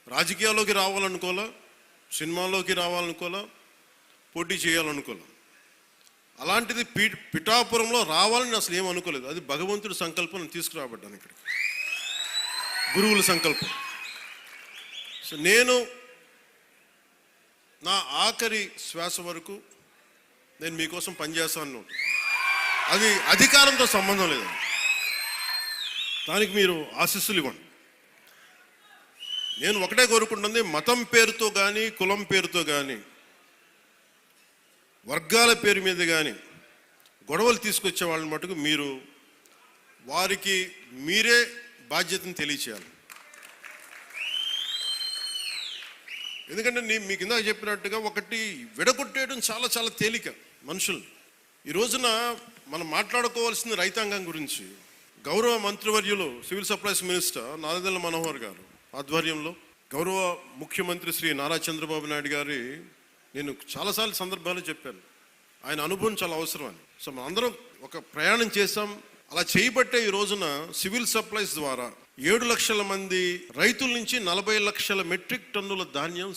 రాజకీయాల్లోకి రావాలనుకోలే, సినిమాల్లోకి రావాలనుకోలే, పోటీ చేయాలనుకోలే. అలాంటిది పిఠాపురంలో రావాలని అసలు ఏమనుకోలేదు. అది భగవంతుడి సంకల్పం, తీసుకురాబడ్డాను ఇక్కడికి, గురువుల సంకల్పం. సో నేను నా ఆఖరి శ్వాస వరకు నేను మీకోసం పనిచేస్తాను. అది అధికారంతో సంబంధం లేదు, దానికి మీరు ఆశీస్సులు ఇవ్వండి. నేను ఒకటే కోరుకుంటుంది, మతం పేరుతో కానీ, కులం పేరుతో కానీ, వర్గాల పేరు మీద కానీ గొడవలు తీసుకొచ్చే వాళ్ళని మటుకు మీరు వారికి మీరే బాధ్యతను తెలియచేయాలి. ఎందుకంటే మీకు ఇందాక చెప్పినట్టుగా ఒకటి విడగొట్టేయడం చాలా చాలా తేలిక మనుషులు. ఈ రోజున మనం మాట్లాడుకోవాల్సిన రైతాంగం గురించి గౌరవ మంత్రివర్యులు civil supplies minister Nadella Manohar గారు ఆధ్వర్యంలో, గౌరవ ముఖ్యమంత్రి శ్రీ నారా చంద్రబాబు నాయుడు గారి, నేను చాలాసార్లు సందర్భాలు చెప్పాను, ఆయన అనుభవం చాలా అవసరం అని. సో మనం అందరం ఒక ప్రయాణం చేశాం. అలా చేయబట్టే ఈ రోజున సివిల్ సప్లైస్ ద్వారా 7 లక్షల మంది రైతుల నుంచి 40 లక్షల మెట్రిక్ టన్నుల ధాన్యం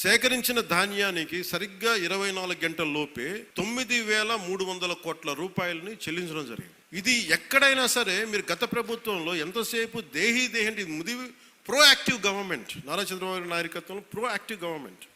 సేకరించిన ధాన్యానికి సరిగ్గా 24 గంటల లోపే 9,300 కోట్ల రూపాయలని చెల్లించడం జరిగింది. ఇది ఎక్కడైనా సరే మీరు గత ప్రభుత్వంలో ఎంతసేపు దేహి pro active government, Nara Chandrababu Naidu నాయకత్వంలో ప్రో యాక్టివ్ గవర్నమెంట్.